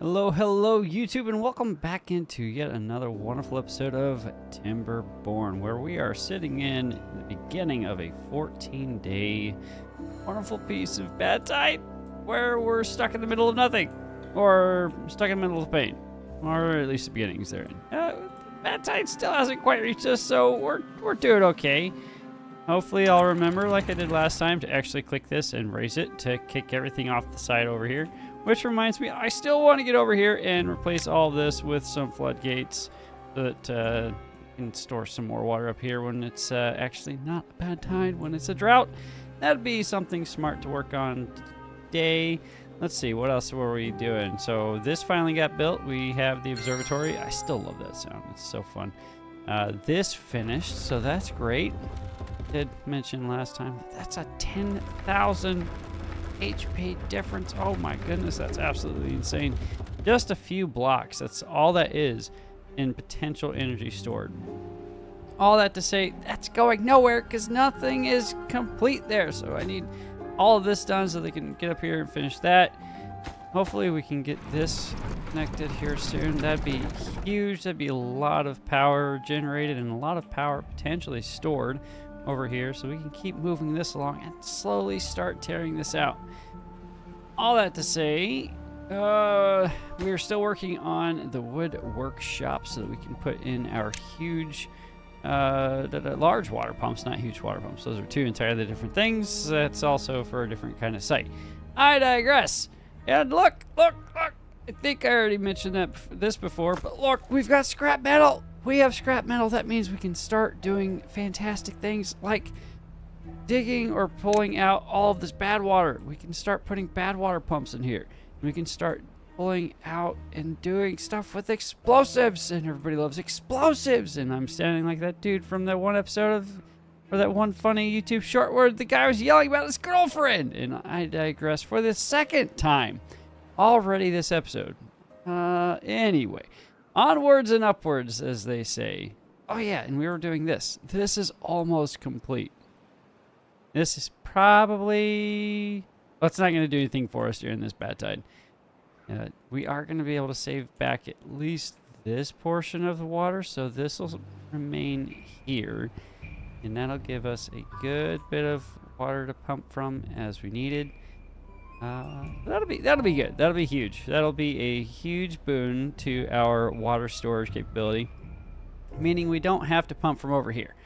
Hello, YouTube, and welcome back into yet another wonderful episode of Timberborn, where we are sitting in the beginning of a 14-day wonderful piece of bad tide, where we're stuck in the middle of nothing, or stuck in the middle of pain, or at least the beginnings there. Bad tide still hasn't quite reached us, so we're doing okay. Hopefully I'll remember, like I did last time, to actually click this and raise it to kick everything off the side over here. Which reminds me, I still want to get over here and replace all this with some floodgates so that we can store some more water up here when it's actually not a bad tide, when it's a drought. That'd be something smart to work on today. Let's see, what else were we doing? So this finally got built. We have the observatory. I still love that sound. It's so fun. This finished, so that's great. Did mention last time, that's a 10,000 HP difference. Oh my goodness, that's absolutely insane. Just a few blocks, that's all that is in potential energy stored. All that to say, that's going nowhere because nothing is complete there. So I need all of this done so they can get up here and finish that. Hopefully we can get this connected here soon. That'd be huge. That'd be a lot of power generated and a lot of power potentially stored over here, so we can keep moving this along and slowly start tearing this out. All that to say, we're still working on the wood workshop so that we can put in our huge large water pumps, not huge water pumps. Those are two entirely different things. That's also for a different kind of site. I digress. And look, I think I already mentioned this before, but look, we've got scrap metal. We have scrap metal. That means we can start doing fantastic things like digging or pulling out all of this bad water. We can start putting bad water pumps in here. We can start pulling out and doing stuff with explosives. And everybody loves explosives. And I'm sounding like that dude from that one episode or that one funny YouTube short where the guy was yelling about his girlfriend. And I digress for the second time already this episode. Anyway. Onwards and upwards, as they say. Oh yeah, and we were doing this. This is almost complete. This is probably... Well, it's not going to do anything for us during this bad tide. We are going to be able to save back at least this portion of the water, so this will remain here. And that'll give us a good bit of water to pump from as we needed. That'll be good. That'll be huge. That'll be a huge boon to our water storage capability, meaning we don't have to pump from over here.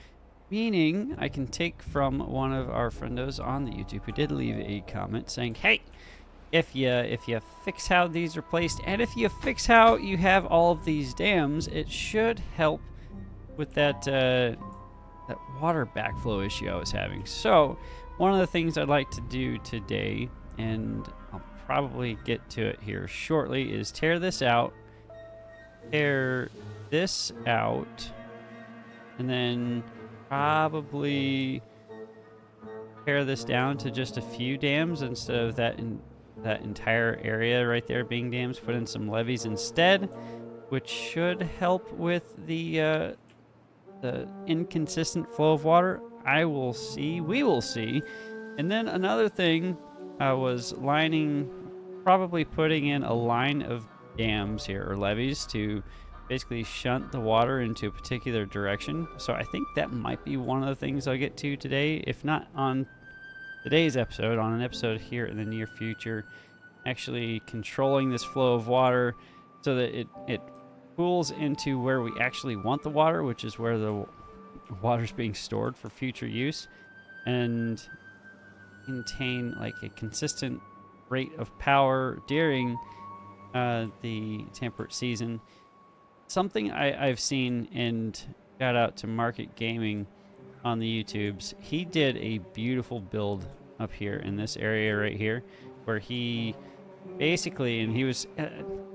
Meaning I can take from one of our friendos on the YouTube who did leave a comment saying, hey, if you fix how these are placed and if you fix how you have all of these dams, it should help with that water backflow issue I was having. So one of the things I'd like to do today, and I'll probably get to it here shortly, is tear this out, and then probably tear this down to just a few dams instead of that entire area right there being dams. Put in some levees instead, which should help with the inconsistent flow of water. We will see. And then another thing, I was probably putting in a line of dams here, or levees, to basically shunt the water into a particular direction. So I think that might be one of the things I'll get to today, if not on today's episode, on an episode here in the near future, actually controlling this flow of water so that it pools into where we actually want the water, which is where the water's being stored for future use, and maintain like a consistent rate of power during the temperate season. Something I've seen, and shout out to Market Gaming on the YouTubes, he did a beautiful build up here in this area right here, where he basically, and he was,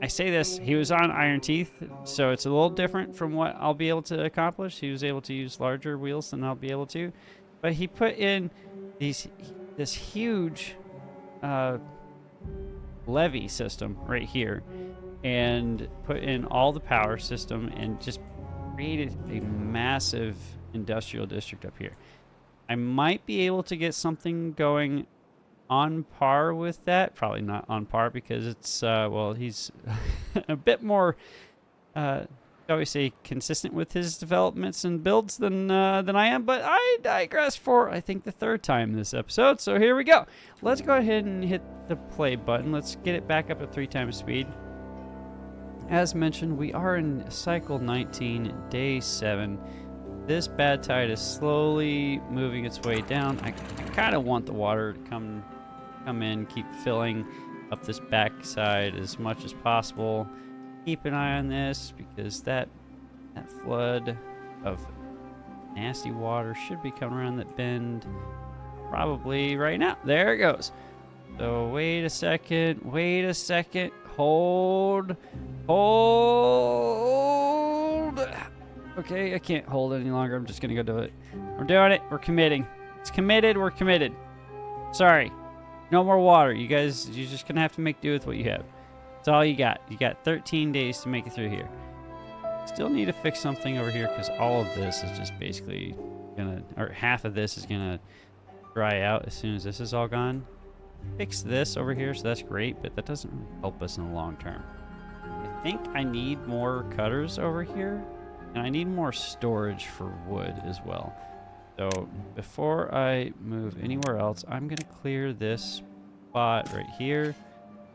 I say this, he was on Iron Teeth, so it's a little different from what I'll be able to accomplish. He was able to use larger wheels than I'll be able to, but he put in this huge levee system right here and put in all the power system and just created a massive industrial district up here. I might be able to get something going on par with that. Probably not on par because it's, well, he's a bit more, shall we say, consistent with his developments and builds than I am. But I digress for, I think, the third time this episode. So here we go. Let's go ahead and hit the play button. Let's get it back up at 3 times speed. As mentioned, we are in cycle 19, day 7. This bad tide is slowly moving its way down. I kind of want the water to come in, keep filling up this backside as much as possible. Keep an eye on this because that flood of nasty water should be coming around that bend probably right now. There it goes. So wait a second. Hold. Okay, I can't hold it any longer. I'm just gonna go do it. We're doing it. We're committing. It's committed. We're committed. Sorry. No more water. You guys, you're just gonna have to make do with what you have. That's all you got. You got 13 days to make it through here. Still need to fix something over here because all of this is just basically gonna, or half of this is gonna dry out as soon as this is all gone. Fix this over here, so that's great, but that doesn't really help us in the long term. I think I need more cutters over here, and I need more storage for wood as well. So before I move anywhere else, I'm gonna clear this spot right here.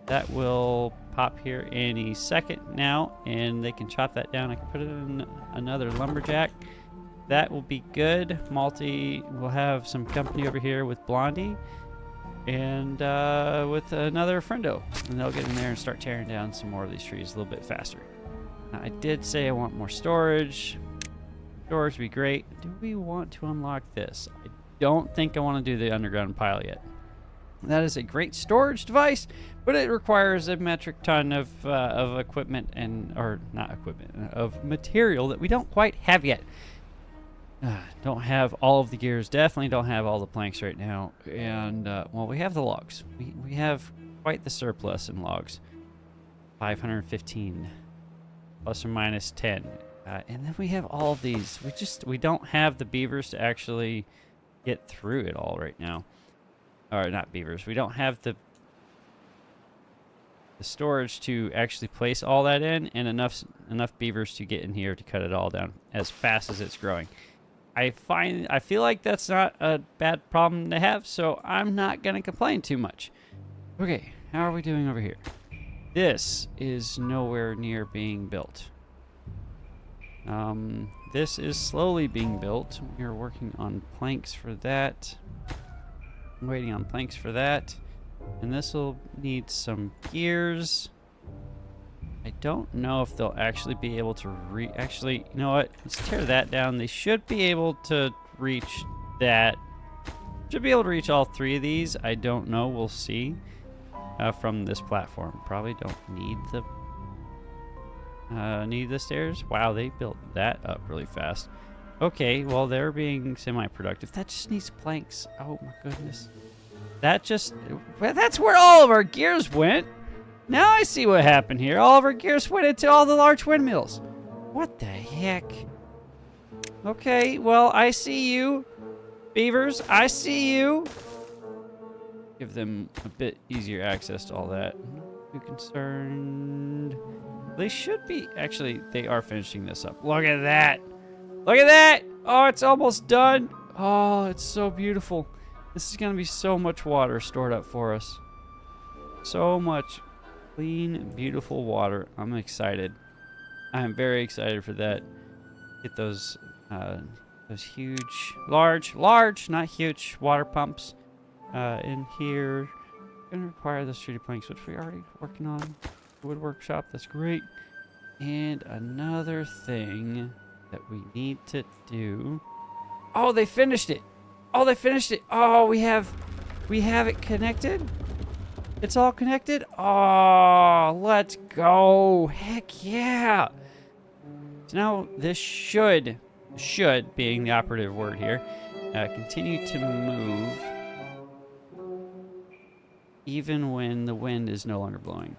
That will pop here any second now, and they can chop that down. I can put it in another lumberjack. That will be good. Malty will have some company over here with Blondie and with another friendo, and they'll get in there and start tearing down some more of these trees a little bit faster. Now, I did say I want more storage. Storage would be great. Do we want to unlock this? I don't think I want to do the underground pile yet. That is a great storage device, but it requires a metric ton of equipment of material that we don't quite have yet. Don't have all of the gears. Definitely don't have all the planks right now. And, well, we have the logs. We have quite the surplus in logs. 515 plus or minus 10. And then we have all of these. We don't have the beavers to actually get through it all right now. Or not beavers. We don't have the storage to actually place all that in, and enough beavers to get in here to cut it all down as fast as it's growing. I feel like that's not a bad problem to have, so I'm not gonna complain too much. Okay, how are we doing over here? This is nowhere near being built. This is slowly being built. We are working on planks for that. I'm waiting on planks for that. And this will need some gears. I don't know if they'll actually be able to actually, you know what? Let's tear that down. They should be able to reach that. Should be able to reach all 3 of these. I don't know. We'll see from this platform. Probably don't need the stairs. Wow, they built that up really fast. Okay, well, they're being semi-productive. That just needs planks. Oh, my goodness. That's where all of our gears went. Now I see what happened here. All of our gears went into all the large windmills. What the heck? Okay, well, I see you. Beavers, I see you. Give them a bit easier access to all that. Not too concerned. They should be. Actually, they are finishing this up. Look at that. Look at that. Oh, it's almost done. Oh, it's so beautiful. This is going to be so much water stored up for us. So much clean, beautiful water. I'm excited. I'm very excited for that. Get those huge, large, not huge water pumps in here. Going to require those 3D planks, which we're already working on. Wood workshop, that's great. And another thing that we need to do. Oh, they finished it. Oh, they finished it. Oh, we have it connected. It's all connected. Oh, let's go. Heck yeah. So now this should being the operative word here, continue to move even when the wind is no longer blowing.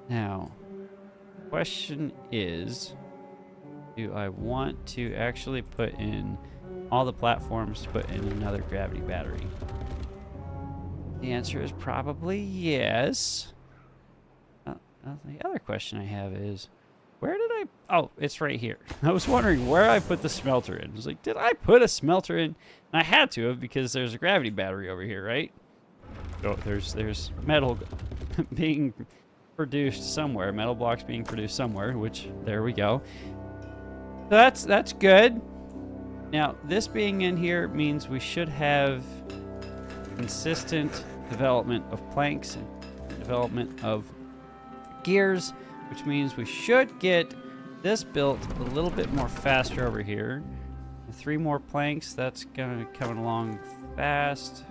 Now, the question is, do I want to actually put in all the platforms to put in another gravity battery? The answer is probably yes. The other question I have is, where did I... Oh, it's right here. I was wondering where I put the smelter in. I was like, did I put a smelter in? And I had to have, because there's a gravity battery over here, right? So there's metal being produced somewhere. Metal blocks being produced somewhere, which, there we go. So that's good. Now, this being in here means we should have consistent development of planks and development of gears, which means we should get this built a little bit more faster over here. 3 more planks, that's gonna be coming along fast.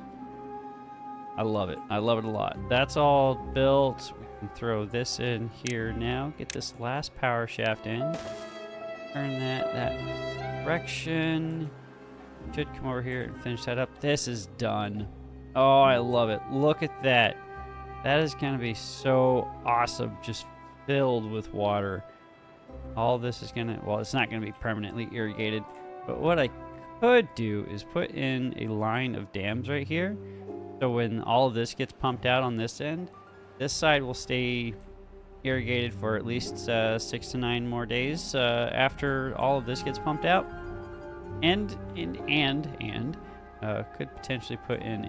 I love it. I love it a lot. That's all built. We can throw this in here now. Get this last power shaft in. Turn that direction. Should come over here and finish that up. This is done. Oh, I love it. Look at that. That is going to be so awesome. Just filled with water. All this is going to... Well, it's not going to be permanently irrigated. But what I could do is put in a line of dams right here. So when all of this gets pumped out on this end, this side will stay irrigated for at least 6 to 9 more days after all of this gets pumped out. And could potentially put in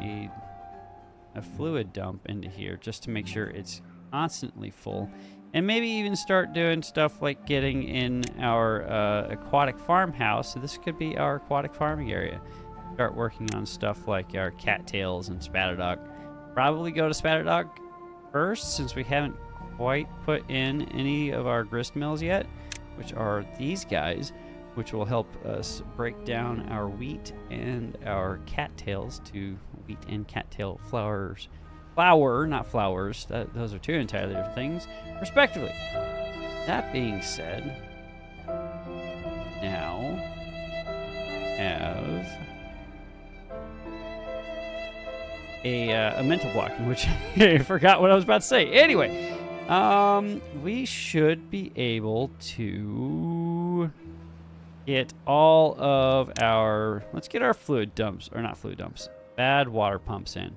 a fluid dump into here just to make sure it's constantly full. And maybe even start doing stuff like getting in our aquatic farmhouse. So this could be our aquatic farming area. Start working on stuff like our cattails and spatterdock. Probably go to spatterdock first, since we haven't quite put in any of our grist mills yet, which are these guys, which will help us break down our wheat and our cattails to wheat and cattail flours. Flour, not flowers. Those are 2 entirely different things, respectively. That being said, now have a mental block, in which I forgot what I was about to say. Anyway, we should be able to get all of our... Let's get our fluid dumps, or not fluid dumps, bad water pumps in.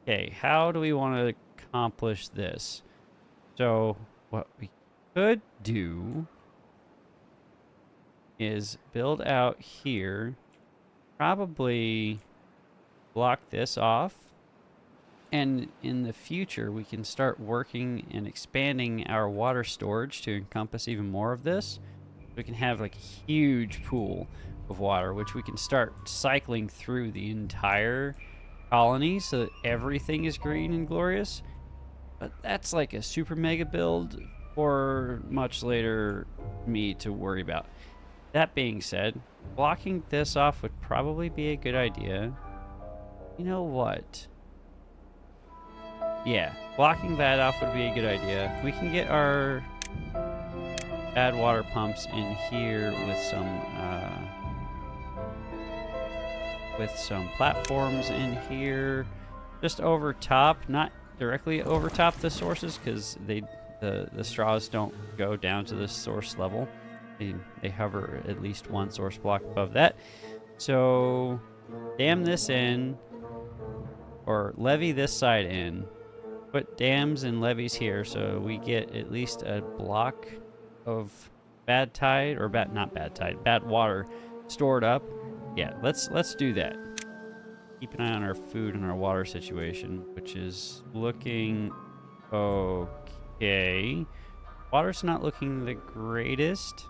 Okay, how do we want to accomplish this? So what we could do is build out here, probably block this off, and in the future we can start working and expanding our water storage to encompass even more of this. We can have like a huge pool of water, which we can start cycling through the entire colony so that everything is green and glorious. But that's like a super mega build for much later me to worry about. That being said, blocking this off would probably be a good idea. You know what? Yeah, blocking that off would be a good idea. We can get our bad water pumps in here with some platforms in here, just over top, not directly over top the sources, because the straws don't go down to the source level. They hover at least 1 source block above that. So dam this in, or levee this side in, put dams and levees here, so we get at least a block of bad tide, or bad water stored up. Yeah, let's do that. Keep an eye on our food and our water situation, which is looking okay. Water's not looking the greatest.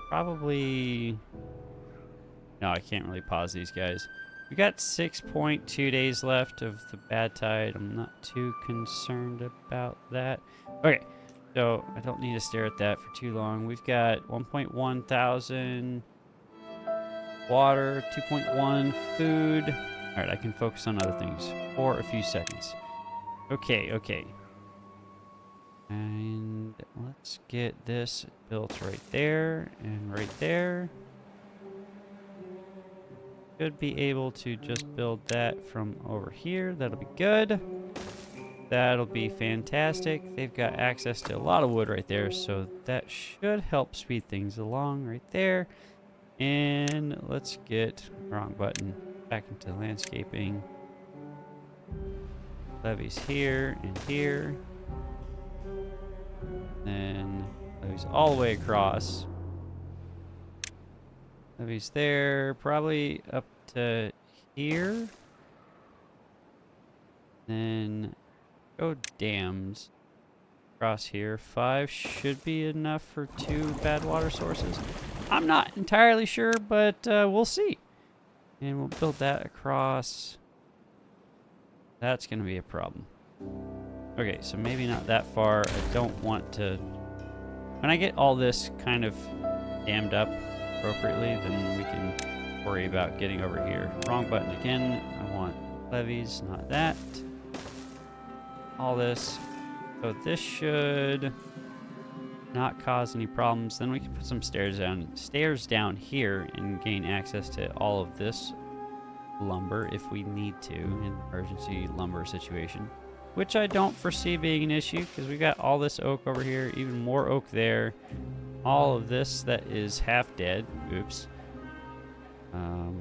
Probably... No, I can't really pause these guys. We got 6.2 days left of the bad tide. I'm not too concerned about that. Okay, so I don't need to stare at that for too long. We've got 1.1 thousand water, 2.1 food. All right, I can focus on other things for a few seconds. Okay. And let's get this built right there and right there. Should be able to just build that from over here. That'll be good. That'll be fantastic. They've got access to a lot of wood right there, so that should help speed things along right there. And let's get, wrong button, back into landscaping. Levees here and here. Then levees all the way across. Levees there, probably up to here. Then go dams across here. 5 should be enough for 2 bad water sources. I'm not entirely sure, but we'll see. And we'll build that across. That's going to be a problem. Okay, so maybe not that far. I don't want to... When I get all this kind of dammed up appropriately, then we can worry about getting over here. Wrong button again. I want levees, not that. All this. So this should not cause any problems. Then we can put some stairs down here and gain access to all of this lumber if we need to in an emergency lumber situation, which I don't foresee being an issue because we got all this oak over here, even more oak there, all of this that is half dead. Oops.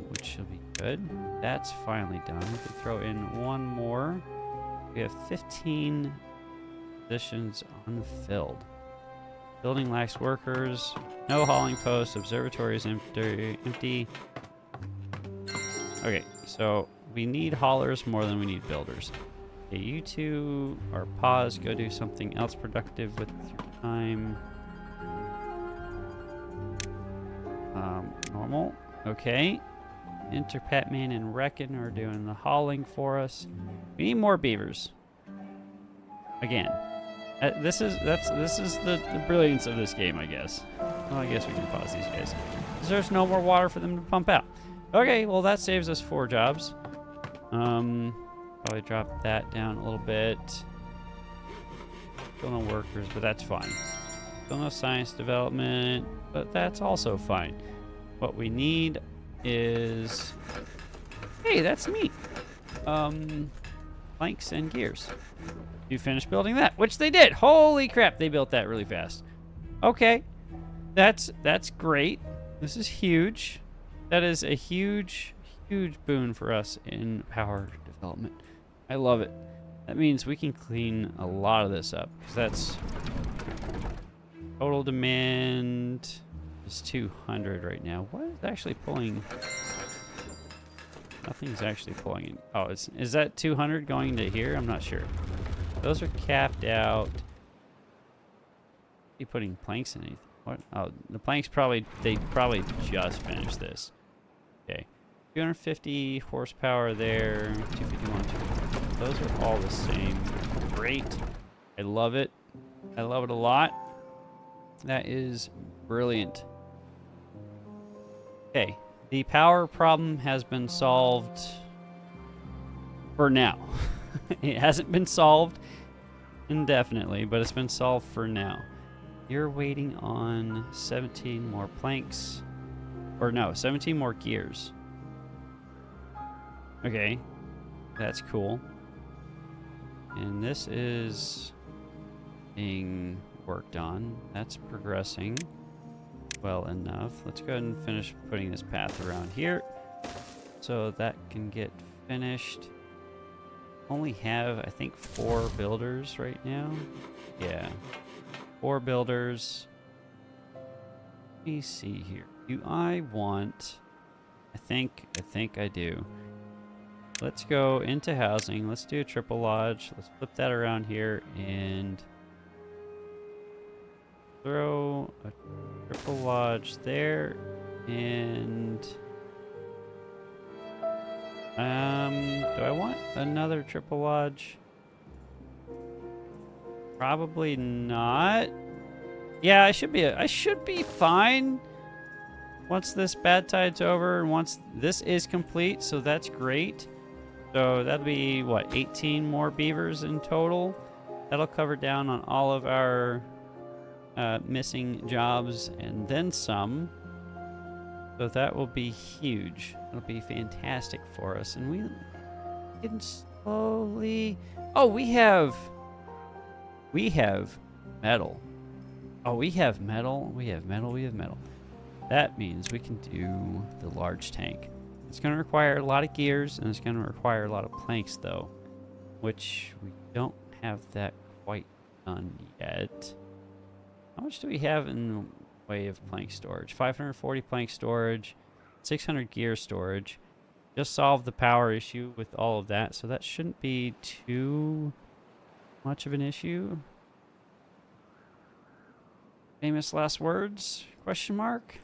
Which should be good. That's finally done. We can throw in one more. We have 15 positions unfilled. Building lacks workers. No hauling posts. Observatory is empty. Okay, so we need haulers more than we need builders. Okay, you two are paused. Go do something else productive with your time. Normal. Okay. Enter Patman and Reckon are doing the hauling for us. We need more beavers. Again. This is the brilliance of this game, I guess. Well, I guess we can pause these guys. There's no more water for them to pump out. Okay, well that saves us 4 jobs. Probably drop that down a little bit. Still no workers, but that's fine. Still no science development, but that's also fine. What we need is... Hey, that's neat. Planks and gears. You finished building that, which they did. Holy crap, they built that really fast. Okay, that's great. This is huge. That is a huge boon for us in power development. I love it. That means we can clean a lot of this up because that's total demand is 200 right now. What is actually pulling? Nothing's actually pulling in. Oh, is that 200 going to here? I'm not sure. Those are capped out. Keep putting planks in anything. What? Oh, the planks they probably just finished this. Okay. 250 horsepower there. 251, 250. Those are all the same. Great. I love it. I love it a lot. That is brilliant. Okay. The power problem has been solved for now. It hasn't been solved indefinitely, but it's been solved for now. You're waiting on 17 more planks. Or no, 17 more gears. Okay. That's cool. And this is being worked on. That's progressing well enough. Let's go ahead and finish putting this path around here so that can get finished. Only have, I think, 4 builders right now. Yeah. 4 builders. Let me see here. Do I want... I think I do. Let's go into housing. Let's do a triple lodge. Let's flip that around here and throw a triple lodge there. And do I want another triple lodge? Probably not. Yeah, I should be fine once this bad tide's over and once this is complete, so that's great. So that'll be what, 18 more beavers in total. That'll cover down on all of our missing jobs and then some. So that will be huge. It'll be fantastic for us. And we can slowly... Oh, we have metal. Oh, we have metal. We have metal. That means we can do the large tank. It's going to require a lot of gears, and it's going to require a lot of planks, though. which we don't have that quite done yet. How much do we have in the way of plank storage? 540 plank storage, 600 gear storage. Just solved the power issue with all of that, so that shouldn't be too much of an issue. Famous last words? Question mark?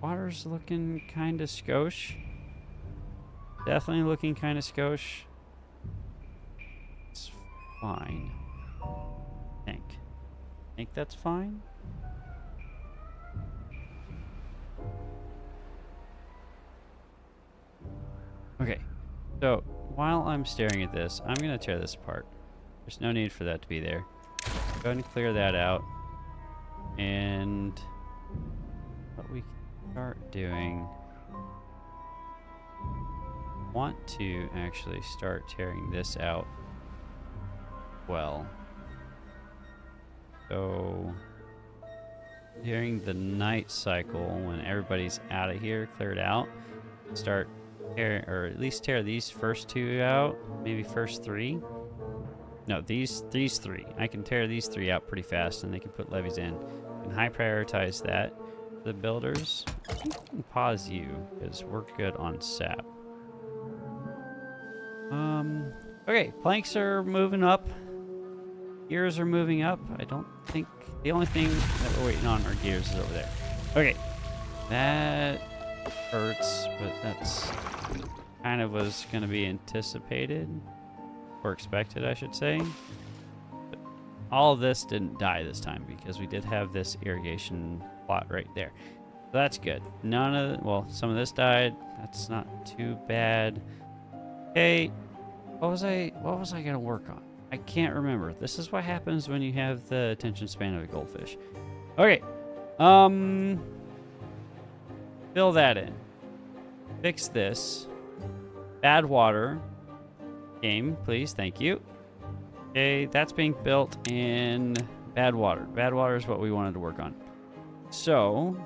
Water's looking kind of skosh. Definitely looking kind of skosh. It's fine. I think that's fine. Okay, so while I'm staring at this, I'm gonna tear this apart. There's no need for that to be there. Go ahead and clear that out. And what we can start doing, want to actually start tearing this out. Well, so during the night cycle, when everybody's out of here, cleared out, start tear, or at least tear these first two out, maybe first three. No, these three. I can tear these three out pretty fast, and they can put levees in. And high prioritize that. The builders, I think we can pause you because we're good on sap. Okay, planks are moving up. Gears are moving up. I don't think the only thing that we're waiting on are gears is over there. Okay, that hurts, but that's kind of was going to be anticipated or expected, I should say. But all of this didn't die this time because we did have this irrigation plot right there. So that's good. None of well, some of this died. That's not too bad. Okay, what was I going to work on? I can't remember. This is what happens when you have the attention span of a goldfish. Okay. Fill that in. Fix this. Bad water. Game, please. Thank you. Okay, that's being built in bad water. Bad water is what we wanted to work on. So,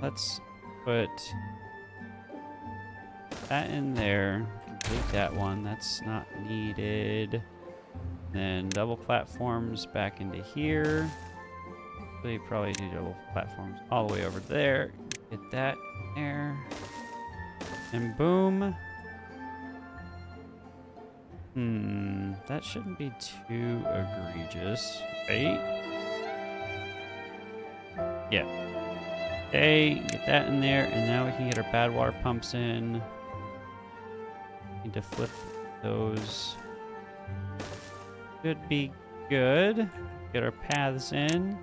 let's put that in there. Complete that one. That's not needed. Then double platforms back into here. So you probably do double platforms all the way over there. Get that there. And boom. That shouldn't be too egregious, right? Yeah. Okay, get that in there, and now we can get our bad water pumps in. Need to flip those. Should be good. Get our paths in.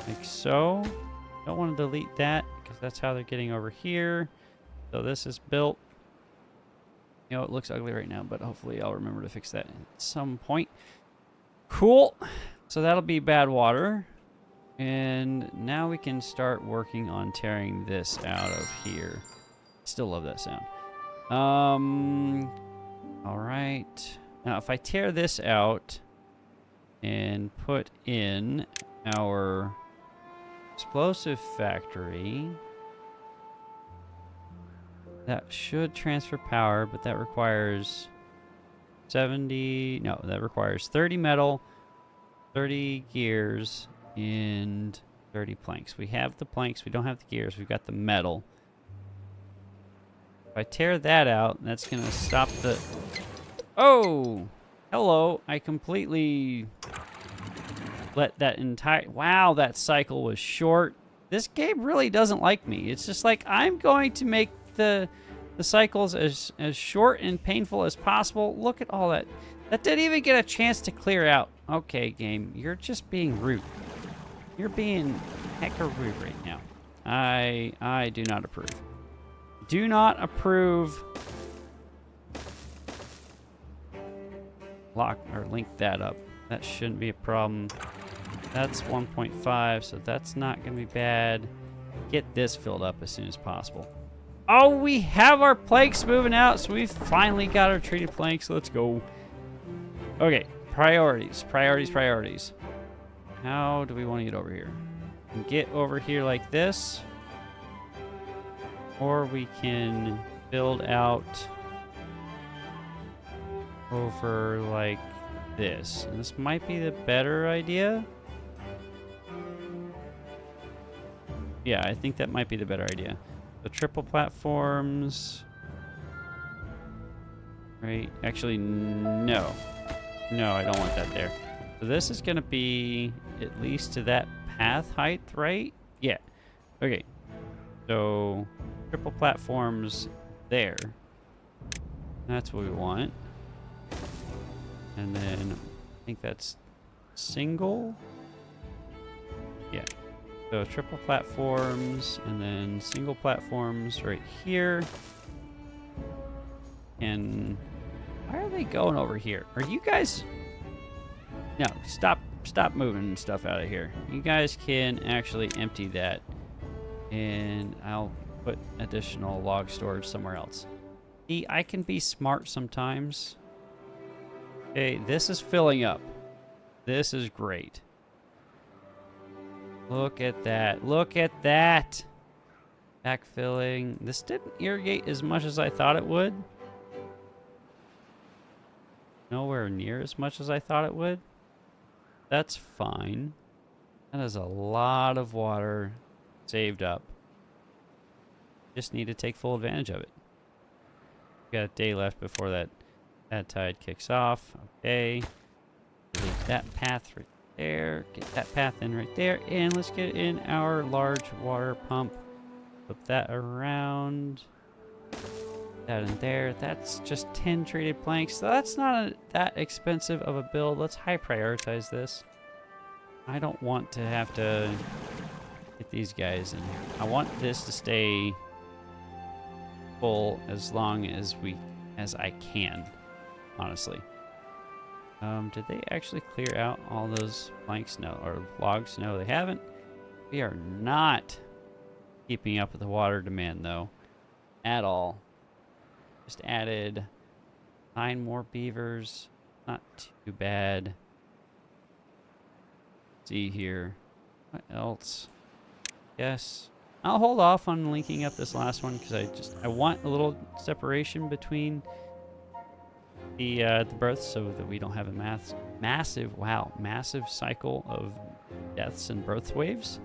Like so. Don't want to delete that because that's how they're getting over here. So this is built. You know, it looks ugly right now, but hopefully I'll remember to fix that at some point. Cool. So that'll be bad water. And now we can start working on tearing this out of here. Still love that sound. All right. Now, if I tear this out and put in our explosive factory, that should transfer power, but that requires 70, no, that requires 30 metal, 30 gears, and 30 planks. We have the planks, we don't have the gears, we've got the metal. If I tear that out, that's going to stop the... Oh! Hello, I completely let that entire... Wow, that cycle was short. This game really doesn't like me. It's just like, I'm going to make the cycles as short and painful as possible. Look at all that. That didn't even get a chance to clear out. Okay, game, you're just being rude. You're being hecka rude right now. I do not approve. Do not approve. Lock or link that up. That shouldn't be a problem. That's 1.5, so that's not going to be bad. Get this filled up as soon as possible. Oh, we have our planks moving out, so we've finally got our treated planks. Let's go. Okay, priorities, priorities, priorities. How do we want to get over here? We can get over here like this. Or we can build out over like this. And this might be the better idea. Yeah, I think that might be the better idea. The triple platforms. Right? Actually, no. No, I don't want that there. So this is going to be at least to that path height, right? Yeah. Okay. So triple platforms there. That's what we want. And then I think that's single. Yeah. So triple platforms and then single platforms right here. And why are they going over here? Are you guys... No, stop moving stuff out of here. You guys can actually empty that. And I'll put additional log storage somewhere else. See, I can be smart sometimes. Okay, this is filling up. This is great. Look at that. Look at that. Backfilling. This didn't irrigate as much as I thought it would. Nowhere near as much as I thought it would. That's fine. That is a lot of water saved up. Just need to take full advantage of it. Got a day left before that tide kicks off. Okay. Leave that path right there. Get that path in right there. And let's get in our large water pump. Flip that around. That in there. That's just 10 treated planks. So that's not that expensive of a build. Let's high prioritize this. I don't want to have to get these guys in here. I want this to stay full as long as I can, honestly. Did they actually clear out all those planks? No, or logs? No, they haven't. We are not keeping up with the water demand, though, at all. Just added 9 more beavers. Not too bad. Let's see here. What else? Yes. I'll hold off on linking up this last one because I want a little separation between the births so that we don't have a massive cycle of deaths and birth waves.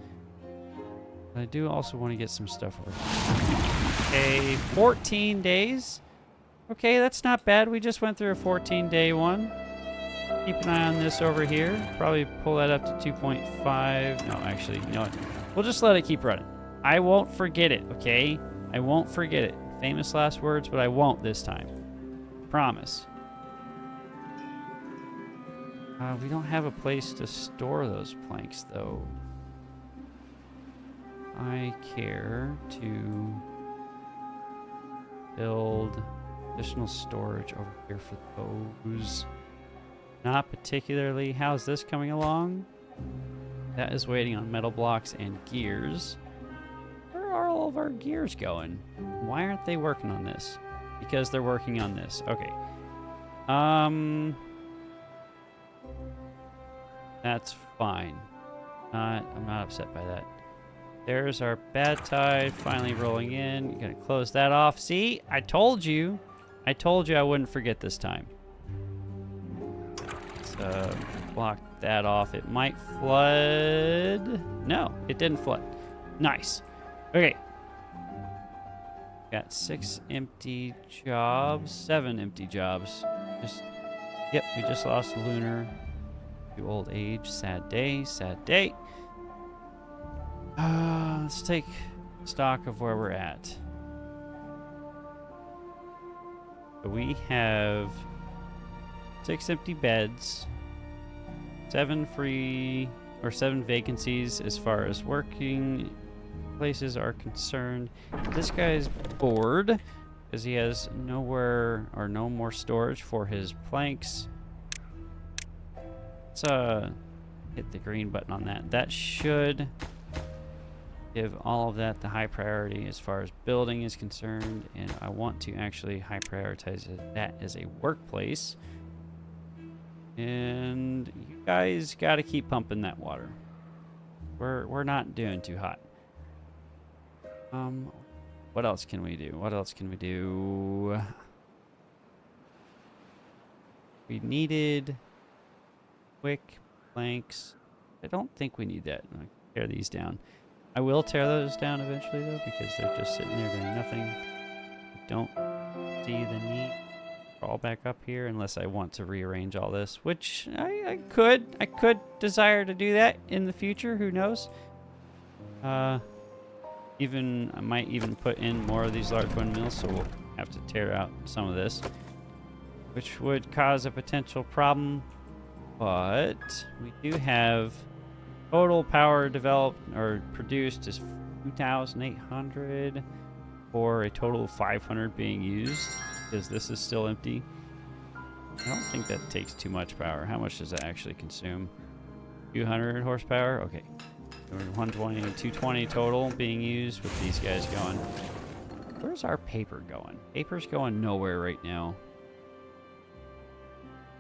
But I do also want to get some stuff over here. Okay, 14 days. Okay, that's not bad. We just went through a 14-day one. Keep an eye on this over here. Probably pull that up to 2.5. No, actually, you know what? We'll just let it keep running. I won't forget it, okay? I won't forget it. Famous last words, but I won't this time. Promise. We don't have a place to store those planks, though. I care to build additional storage over here for those. Not particularly. How's this coming along? That is waiting on metal blocks and gears. Where are all of our gears going? Why aren't they working on this? Because they're working on this. Okay. That's fine. I'm not upset by that. There's our bad tide finally rolling in. You're gonna close that off. See? I told you. I told you I wouldn't forget this time. Let's block that off. It might flood. No, it didn't flood. Nice. Okay. Got 6 empty jobs. 7 empty jobs. Yep, we just lost Lunar to old age. Sad day, sad day. Let's take stock of where we're at. So we have 6 empty beds, 7 vacancies as far as working places are concerned. This guy's bored because he has nowhere or no more storage for his planks. Let's hit the green button on that. That should give all of that the high priority as far as building is concerned, and I want to actually high prioritize that as a workplace. And you guys got to keep pumping that water. We're not doing too hot. What else can we do? What else can we do? We needed quick planks. I don't think we need that. I'll tear these down. I will tear those down eventually, though, because they're just sitting there doing nothing. I don't see the need to crawl back up here unless I want to rearrange all this, which I could. I could desire to do that in the future. Who knows? I might even put in more of these large windmills, so we'll have to tear out some of this, which would cause a potential problem. But we do have total power developed or produced is 2,800 for a total of 500 being used, because this is still empty. I don't think that takes too much power. How much does that actually consume? 200 horsepower? Okay. 120, 220 total being used with these guys going. Where's our paper going? Paper's going nowhere right now.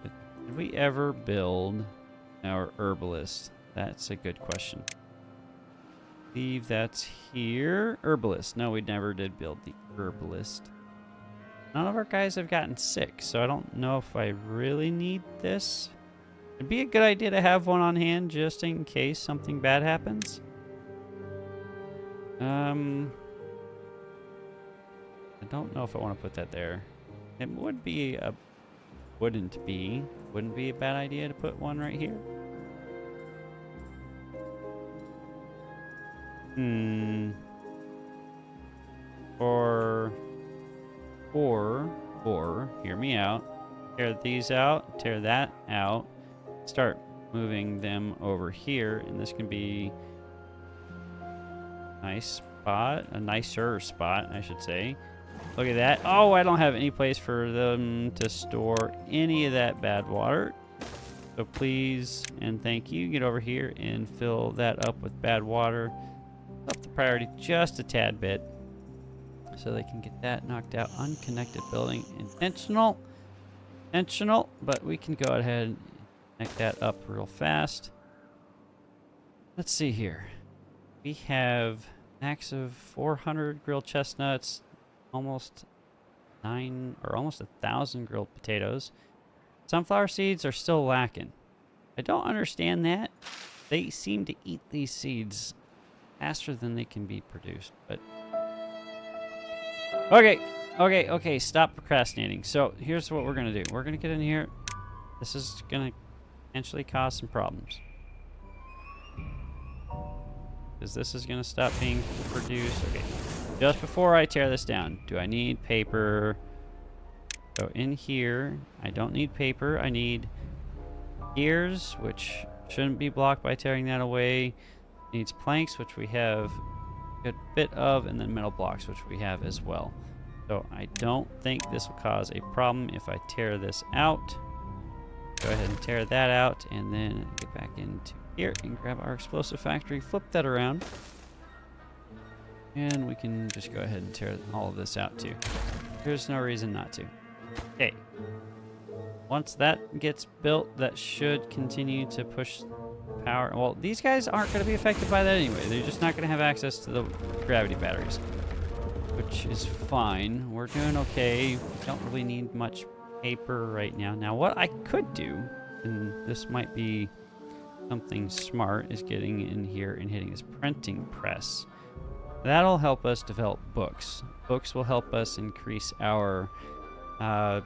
Did we ever build our herbalist? That's a good question. I believe that's here. Herbalist. No, we never did build the herbalist. None of our guys have gotten sick, so I don't know if I really need this. It'd be a good idea to have one on hand just in case something bad happens. I don't know if I want to put that there. It would be a... Wouldn't be a bad idea to put one right here. Or, hear me out. Tear these out, tear that out. Start moving them over here, and this can be a nicer spot, I should say. Look at that. Oh, I don't have any place for them to store any of that bad water. So please and thank you, get over here and fill that up with bad water. Up the priority just a tad bit so they can get that knocked out. Unconnected building. Intentional, but we can go ahead and connect that up real fast. Let's see here. We have max of 400 grilled chestnuts, almost 1,000 grilled potatoes. Sunflower seeds are still lacking. I don't understand that. They seem to eat these seeds faster than they can be produced, but okay, stop procrastinating. So here's what we're gonna do. We're gonna get in here. This is gonna potentially cause some problems, because this is gonna stop being produced. Okay, just before I tear this down, do I need paper? So in here, I don't need paper. I need gears, which shouldn't be blocked by tearing that away. It needs planks, which we have a good bit of, and then metal blocks, which we have as well. So I don't think this will cause a problem if I tear this out. Go ahead and tear that out, and then get back into here and grab our explosive factory, flip that around, and we can just go ahead and tear all of this out too. There's no reason not to. Okay. Once that gets built, that should continue to push power. Well, these guys aren't going to be affected by that anyway. They're just not going to have access to the gravity batteries, which is fine. We're doing okay. We don't really need much paper right now. Now, what I could do, and this might be something smart, is getting in here and hitting this printing press. That'll help us develop books. Books will help us increase our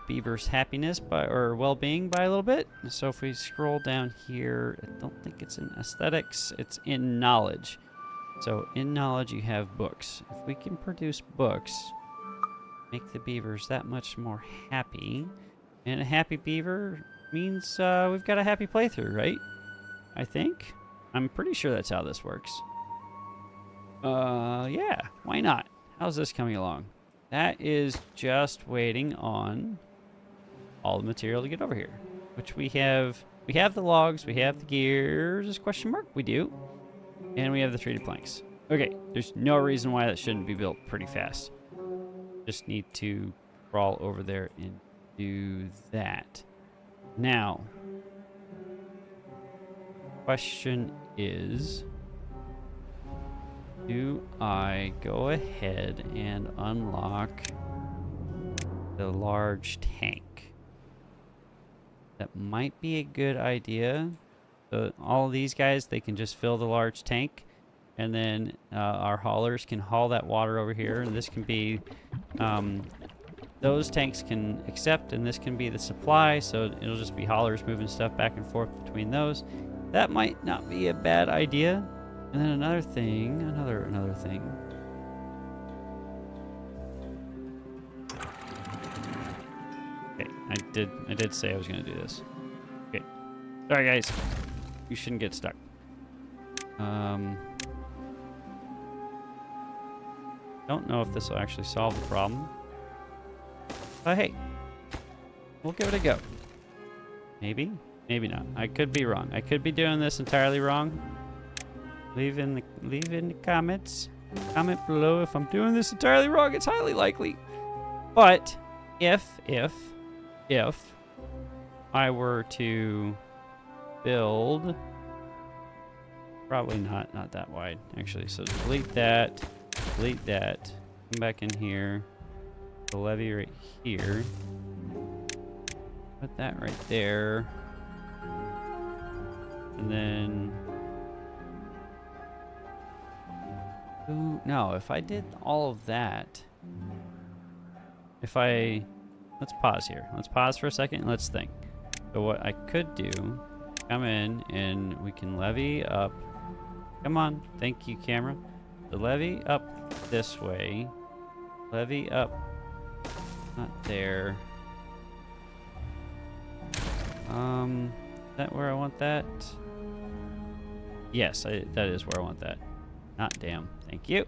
beaver's happiness or well-being by a little bit. So if we scroll down here, I don't think it's in aesthetics, it's in knowledge. So in knowledge you have books. If we can produce books, make the beavers that much more happy, and a happy beaver means we've got a happy playthrough, right? I think. I'm pretty sure that's how this works. Yeah, why not? How's this coming along? That is just waiting on all the material to get over here, which we have. We have the logs, we have the gears, question mark, we do. And we have the treated planks. Okay, there's no reason why that shouldn't be built pretty fast. Just need to crawl over there and do that. Now, question is, do I go ahead and unlock the large tank? that might be a good idea. So all of these guys, they can just fill the large tank, and then our haulers can haul that water over here. And this can be, those tanks can accept, and this can be the supply. So it'll just be haulers moving stuff back and forth between those. That might not be a bad idea. And then another thing, another thing. Okay, I did say I was gonna do this. Okay, sorry guys, you shouldn't get stuck. Don't know if this will actually solve the problem, but hey, we'll give it a go. Maybe, maybe not. I could be wrong. I could be doing this entirely wrong. Leave in the comments. Comment below if I'm doing this entirely wrong. It's highly likely. But if I were to build, probably not that wide actually. So delete that, come back in here, the levee right here, put that right there, and then ooh, no, if I did all of that, let's pause here. Let's pause for a second and let's think. So what I could do, come in and we can levee up. Come on, thank you, camera. The levee up this way. Levee up, not there. Is that where I want that? Yes, that is where I want that. Not damn. Thank you.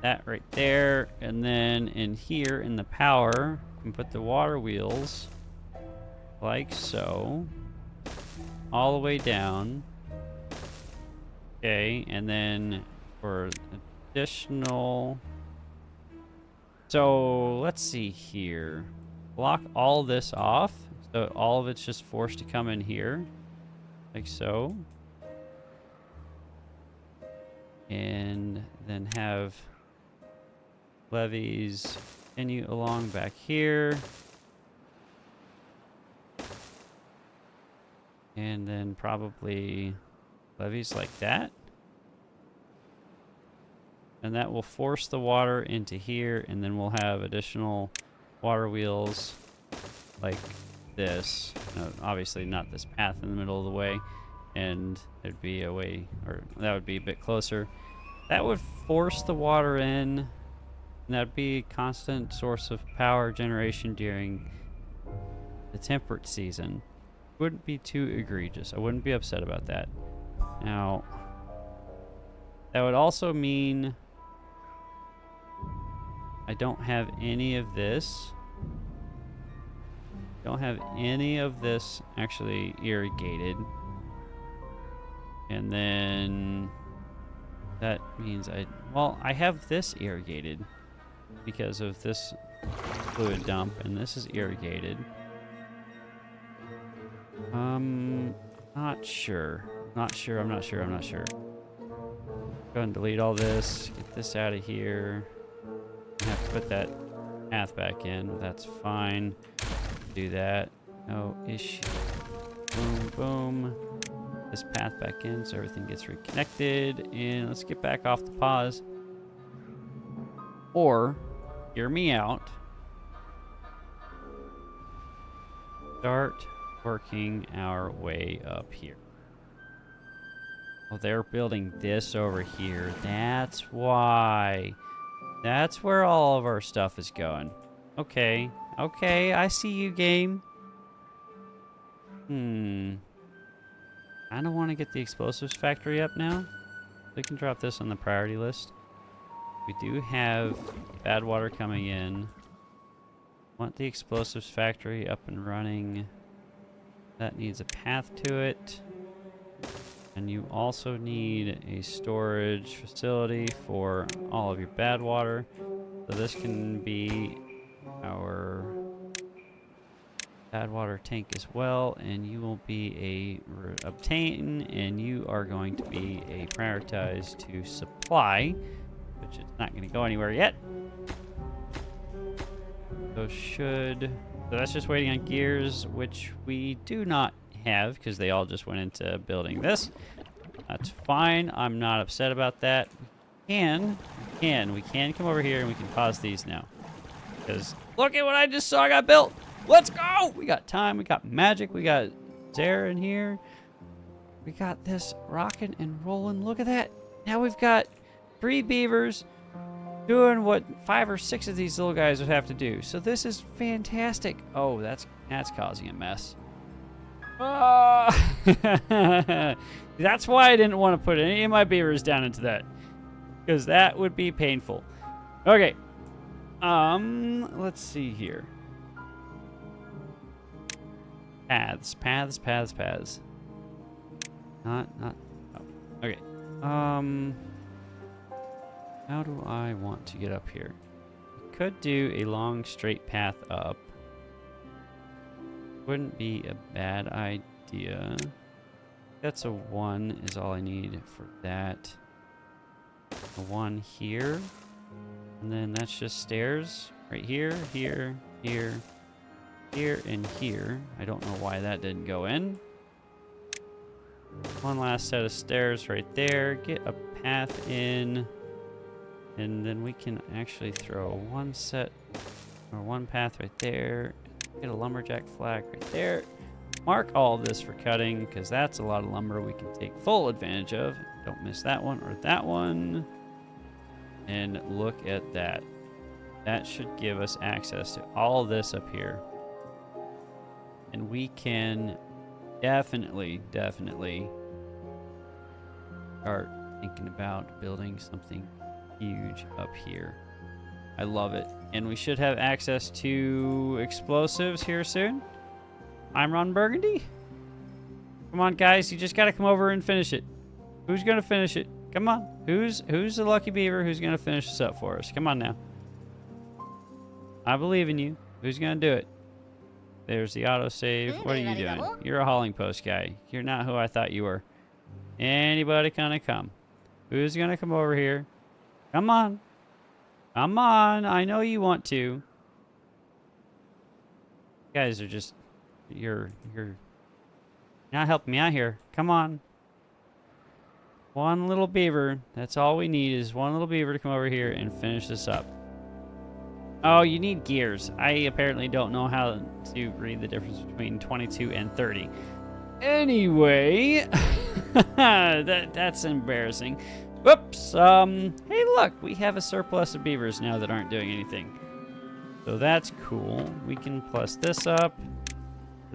That right there. And then in here in the power, we can put the water wheels like so. All the way down. Okay, and then for additional... So let's see here. Block all this off. So all of it's just forced to come in here. Like so. And then have levees continue along back here. And then probably levees like that. And that will force the water into here, and then we'll have additional water wheels like this. No, obviously not this path in the middle of the way. And there'd be a way, or that would be a bit closer. That would force the water in, and that'd be a constant source of power generation during the temperate season. Wouldn't be too egregious. I wouldn't be upset about that. Now, that would also mean I don't have any of this. Don't have any of this actually irrigated. And then that means I have this irrigated because of this fluid dump, and this is irrigated. Not sure. I'm not sure. Go ahead and delete all this. Get this out of here. I have to put that path back in, but that's fine. Do that. No issue. Boom, boom. This path back in so everything gets reconnected. And let's get back off the pause. Or, hear me out. Start working our way up here. Oh, they're building this over here. That's why. That's where all of our stuff is going. Okay. Okay, I see you, game. I don't want to get the explosives factory up now. We can drop this on the priority list. We do have bad water coming in. Want the explosives factory up and running. That needs a path to it. And you also need a storage facility for all of your bad water. So this can be our bad water tank as well, and you will be a obtain, and you are going to be a prioritized to supply, which is not going to go anywhere yet. So should So that's just waiting on gears, which we do not have because they all just went into building this. That's fine. I'm not upset about that. We can come over here and we can pause these now. Because look at what I just saw got built. Let's go. We got time. We got magic. We got Zara in here. We got this rocking and rolling. Look at that. Now we've got 3 beavers doing what 5 or 6 of these little guys would have to do. So this is fantastic. Oh, that's causing a mess. That's why I didn't want to put any of my beavers down into that, because that would be painful. Okay. Let's see here. Paths. Not. Oh, okay. How do I want to get up here? We could do a long straight path up. Wouldn't be a bad idea. That's a 1 is all I need for that. A 1 here. And then that's just stairs right here, here, here, here, and here. I don't know why that didn't go in. 1 last set of stairs right there. Get a path in. And then we can actually throw 1 set or 1 path right there. Get a lumberjack flag right there. Mark all of this for cutting, because that's a lot of lumber we can take full advantage of. Don't miss that one or that one. And look at that. That should give us access to all this up here. And we can definitely start thinking about building something huge up here. I love it. And we should have access to explosives here soon. I'm Ron Burgundy. Come on, guys. You just got to come over and finish it. Who's going to finish it? Come on. Who's the lucky beaver who's going to finish this up for us? Come on now. I believe in you. Who's going to do it? There's the autosave. What are you doing? You're a hauling post guy. You're not who I thought you were. Anybody gonna come? Who's going to come over here? Come on. Come on. I know you want to. You guys are just... You're not helping me out here. Come on. 1 little beaver. That's all we need is 1 little beaver to come over here and finish this up. Oh, you need gears. I apparently don't know how to read the difference between 22 and 30. Anyway, that's embarrassing. Whoops. Hey, look, we have a surplus of beavers now that aren't doing anything. So that's cool. We can plus this up.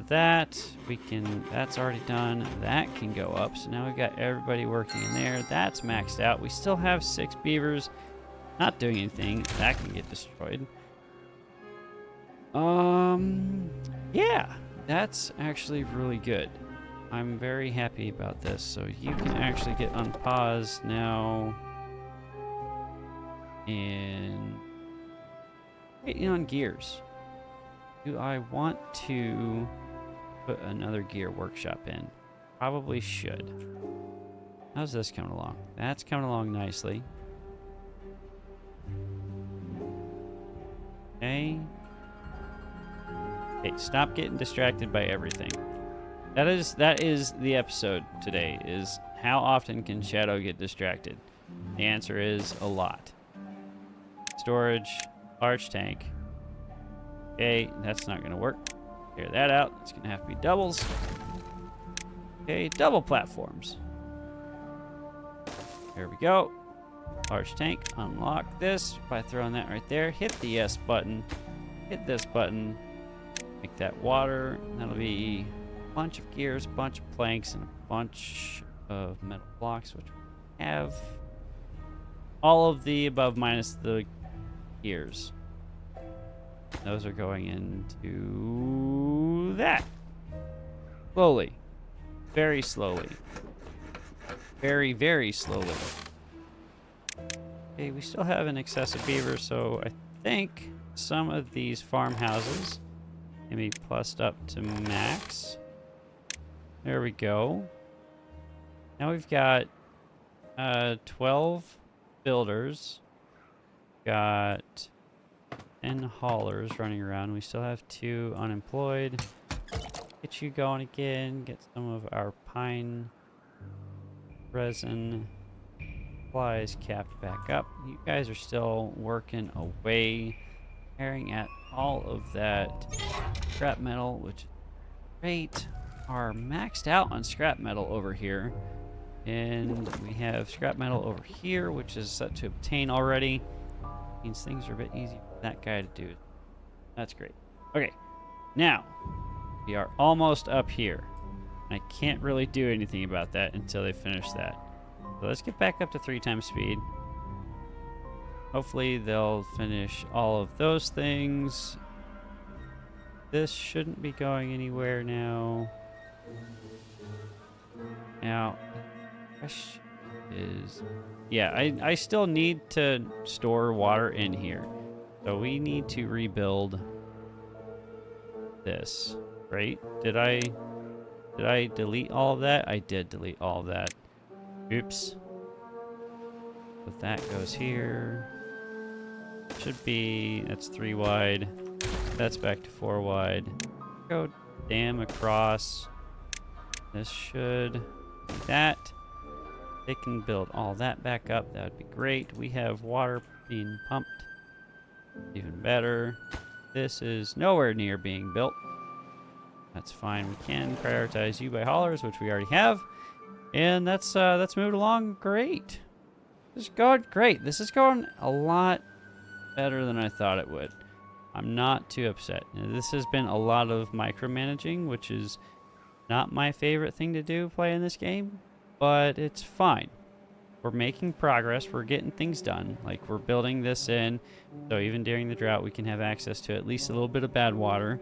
That we can, that's already done. That can go up. So now we've got everybody working in there. That's maxed out. We still have 6 beavers not doing anything. That can get destroyed. Yeah, that's actually really good. I'm very happy about this. So you can actually get unpaused now. And getting on gears. Do I want to put another gear workshop in? Probably should. How's this coming along? That's coming along nicely. Okay. Hey, stop getting distracted by everything. That is the episode today, is how often can Shadow get distracted? The answer is a lot. Storage, large tank. Okay, that's not going to work. Clear that out. It's going to have to be doubles. Okay, double platforms. There we go. Large tank. Unlock this by throwing that right there. Hit the yes button. Hit this button. Make that water. That'll be a bunch of gears, a bunch of planks, and a bunch of metal blocks, which we have. All of the above minus the gears. Those are going into that. Slowly. Very slowly. Very, very slowly. Okay, we still have an excess of beavers, so I think some of these farmhouses can be plussed up to max. There we go. Now we've got 12 builders. Got 10 haulers running around. We still have 2 unemployed. Get you going again. Get some of our pine resin supplies capped back up. You guys are still working away, tearing at all of that scrap metal, which is great. Are maxed out on scrap metal over here. And we have scrap metal over here, which is set to obtain already. Means things are a bit easier for that guy to do. That's great. Okay, now we are almost up here. I can't really do anything about that until they finish that. So let's get back up to 3 times speed. Hopefully they'll finish all of those things. This shouldn't be going anywhere now. Now, the question is, yeah, I still need to store water in here. So we need to rebuild this, right? Did I delete all of that? I did delete all of that. Oops. But that goes here. Should be, that's 3 wide. That's back to 4 wide. Go dam across. This should be that. They can build all that back up. That would be great. We have water being pumped. Even better. This is nowhere near being built. That's fine. We can prioritize you by haulers, which we already have. And that's moved along great. This is going great. This is going a lot better than I thought it would. I'm not too upset. Now, this has been a lot of micromanaging, which is not my favorite thing to do playing this game, but it's fine. We're making progress. We're getting things done. Like, we're building this in, so even during the drought, we can have access to at least a little bit of bad water.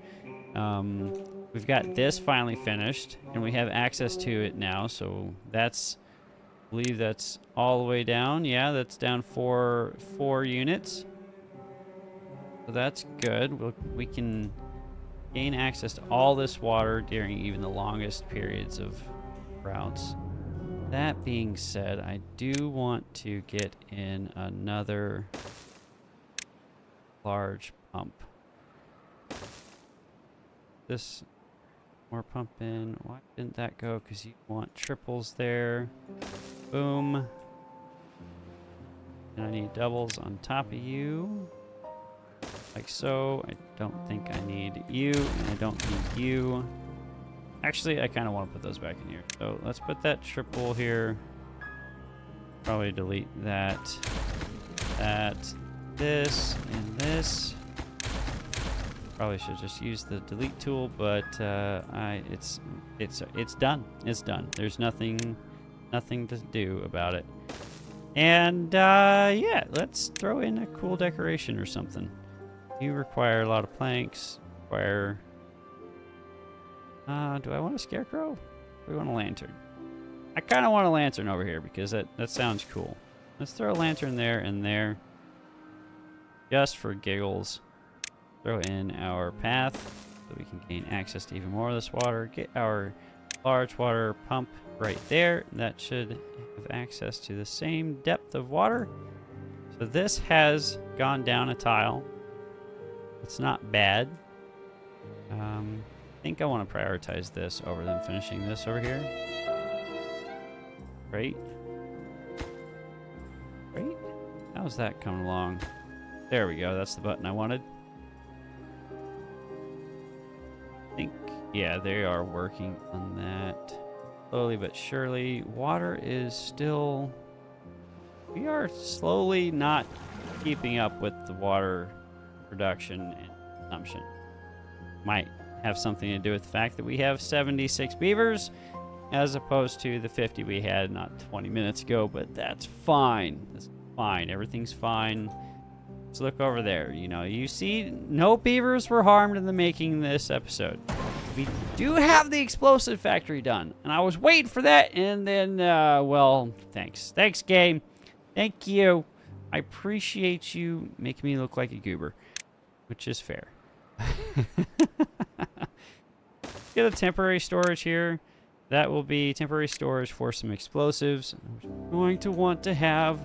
We've got this finally finished, and we have access to it now, so that's, I believe that's all the way down. Yeah, that's down 4 units. So that's good. We can gain access to all this water during even the longest periods of droughts. That being said, I do want to get in another large pump. This more pump in. Why didn't that go? Because you want triples there. Boom. And I need doubles on top of you. Like so. I don't think I need you, and I don't need you. Actually, I kind of want to put those back in here. So let's put that triple here. Probably delete that, this, and this. Probably should just use the delete tool, but it's done. It's done. There's nothing to do about it. And yeah, let's throw in a cool decoration or something. You require a lot of planks. Require. Do I want a scarecrow? Or do we want a lantern? I kind of want a lantern over here because that sounds cool. Let's throw a lantern there and there. Just for giggles. Throw in our path so we can gain access to even more of this water. Get our large water pump right there. That should have access to the same depth of water. So this has gone down a tile. It's not bad. I think I want to prioritize this over them finishing this over here. Great. Great. How's that coming along? There we go. That's the button I wanted. I think, yeah, they are working on that. Slowly but surely. Water is still... We are slowly not keeping up with the water production and consumption. Might have something to do with the fact that we have 76 beavers as opposed to the 50 we had not 20 minutes ago, but that's fine. That's fine. Everything's fine. Let's look over there. You know, you see no beavers were harmed in the making of this episode. We do have the explosive factory done, and I was waiting for that, and then, well, thanks. Thanks, game. Thank you. I appreciate you making me look like a goober, which is fair. Get a temporary storage here. That will be temporary storage for some explosives. I'm going to want to have,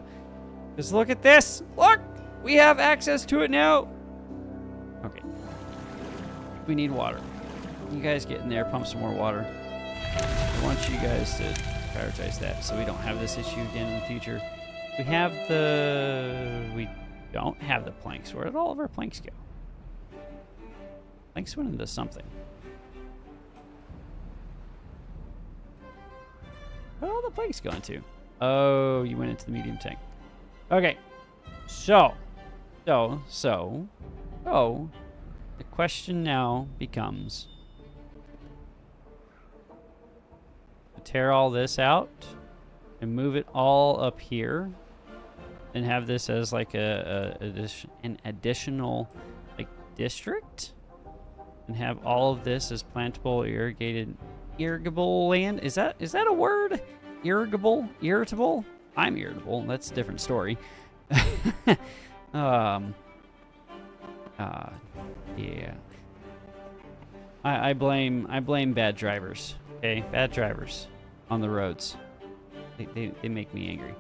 because look at this. Look, we have access to it now. Okay. We need water. You guys get in there, pump some more water. I want you guys to prioritize that so we don't have this issue again in the future. We don't have the planks. Where did all of our planks go? Planks went into something. Where all the planks going to? Oh, you went into the medium tank. Okay. So, the question now becomes to tear all this out and move it all up here and have this as like an additional like district and have all of this as plantable irrigable land. Is that a word? Irritable? I'm irritable. That's a different story. Yeah. I blame bad drivers. Okay, bad drivers on the roads. They make me angry.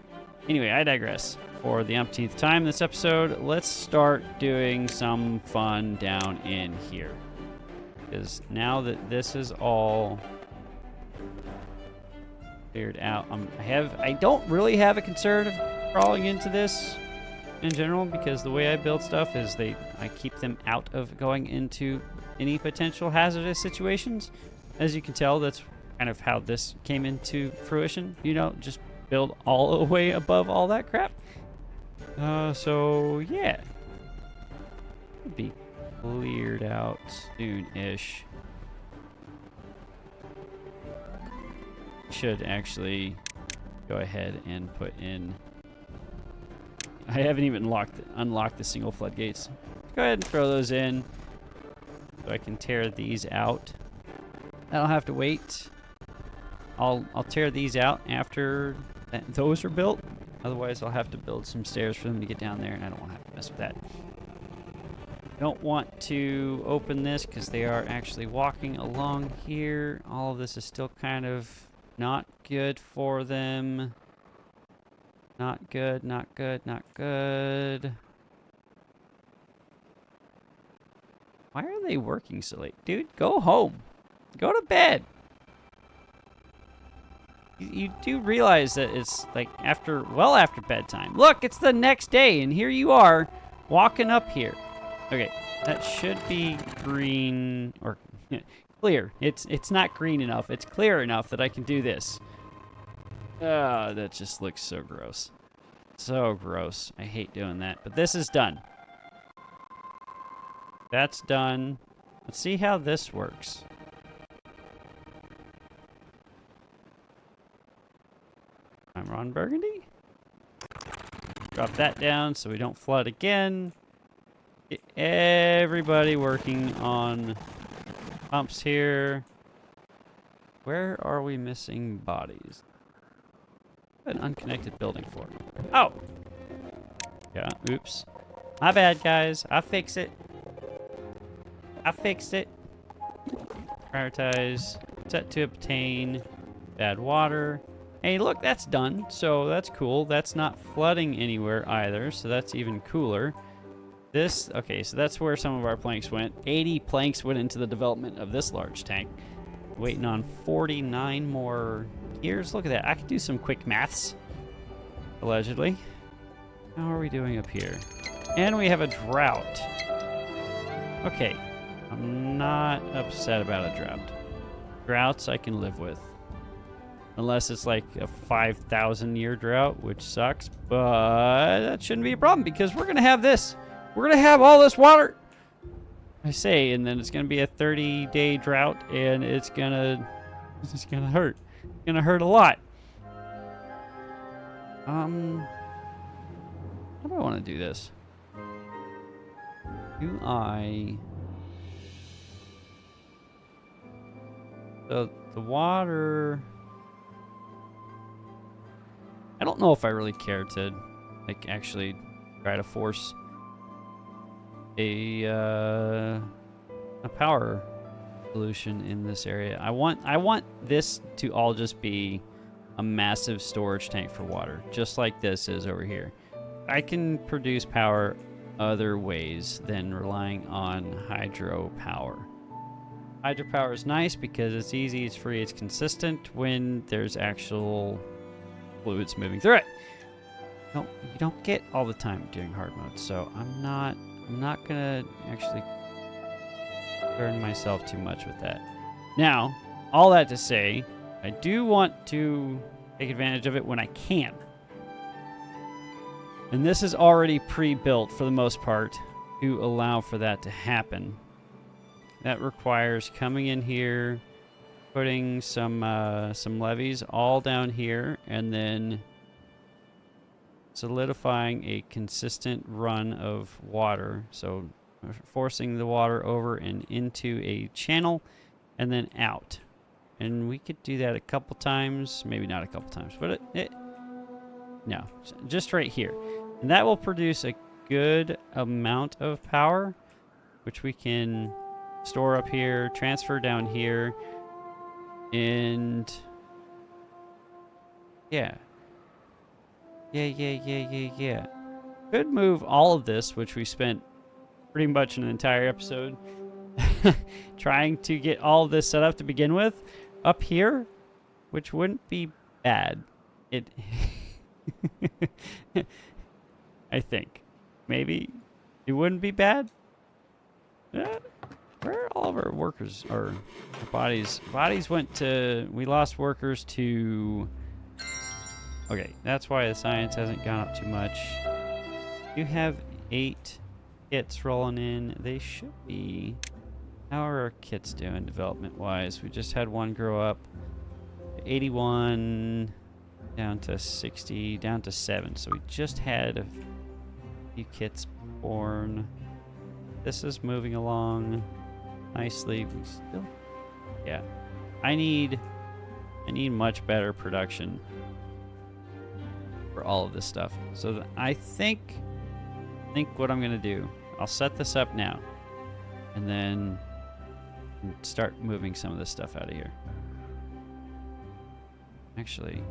Anyway, I digress. For the umpteenth time this episode, let's start doing some fun down in here. Because now that this is all cleared out, I don't really have a concern of crawling into this in general, because the way I build stuff is I keep them out of going into any potential hazardous situations. As you can tell, that's kind of how this came into fruition. You know, just build all the way above all that crap. So yeah, it'll be cleared out soon-ish. Should actually go ahead and put in. I haven't even unlocked the single floodgates. Go ahead and throw those in so I can tear these out. I'll have to wait. I'll tear these out after those are built. Otherwise, I'll have to build some stairs for them to get down there, and I don't want to have to mess with that. Don't want to open this because they are actually walking along here. All of this is still kind of not good for them. Not good, not good, not good. Why are they working so late? Dude, go home. Go to bed. You do realize that it's like after bedtime. Look, it's the next day, and here you are walking up here. Okay, that should be green or clear. It's not green enough. It's clear enough that I can do this. That just looks so gross. So gross. I hate doing that. But this is done. That's done. Let's see how this works. I'm Ron Burgundy. Drop that down so we don't flood again. Get everybody working on pumps here. Where are we missing bodies? An unconnected building floor. Oh! Yeah, oops. My bad, guys. I fix it. I fixed it. Prioritize. Set to obtain bad water. Hey, look, that's done. So that's cool. That's not flooding anywhere either. So that's even cooler. Okay, so that's where some of our planks went. 80 planks went into the development of this large tank. Waiting on 49 more years. Look at that. I could do some quick maths. Allegedly. How are we doing up here? And we have a drought. Okay. I'm not upset about a drought. Droughts I can live with. Unless it's like a 5,000 year drought, which sucks. But that shouldn't be a problem because we're going to have this. We're going to have all this water. I say, and then it's going to be a 30-day drought, and it's going to hurt. It's going to hurt a lot. How do I want to do this? So the water... I don't know if I really care to, like, actually try to force a power solution in this area. I want this to all just be a massive storage tank for water, just like this is over here. I can produce power other ways than relying on hydropower. Hydropower is nice because it's easy, it's free, it's consistent when there's actual fluids moving through it. You don't get all the time during hard mode, so I'm not gonna actually burn myself too much with that. Now, all that to say, I do want to take advantage of it when I can. And this is already pre-built for the most part to allow for that to happen. That requires coming in here, putting some levees all down here, and then solidifying a consistent run of water. So forcing the water over and into a channel and then out. And we could do that a couple times, maybe not a couple times, but no, just right here. And that will produce a good amount of power, which we can store up here, transfer down here, and yeah. Could move all of this, which we spent pretty much an entire episode trying to get all of this set up to begin with, up here, which wouldn't be bad. It I think maybe it wouldn't be bad. Where are all of our workers or our bodies? Bodies went to, we lost workers to, okay, that's why the science hasn't gone up too much. You have 8 kits rolling in. They should be, how are our kits doing development wise? We just had one grow up, 81 down to 60, down to 7. So we just had a few kits born. This is moving along nicely. We still, yeah. I need much better production for all of this stuff. So I think what I'm gonna do, I'll set this up now, and then start moving some of this stuff out of here. Actually,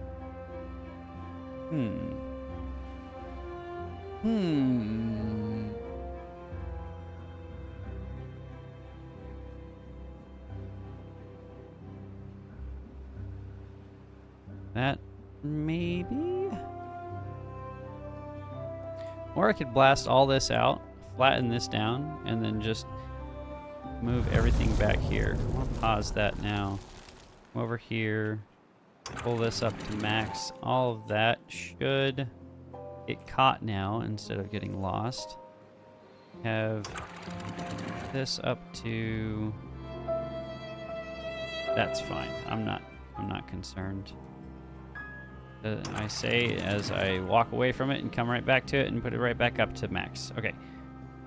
that maybe, or I could blast all this out, flatten this down, and then just move everything back here. I'll pause that now. Come over here, pull this up to max. All of that should get caught now instead of getting lost. Have this up to, that's fine. I'm not concerned. I say as I walk away from it and come right back to it and put it right back up to max. Okay,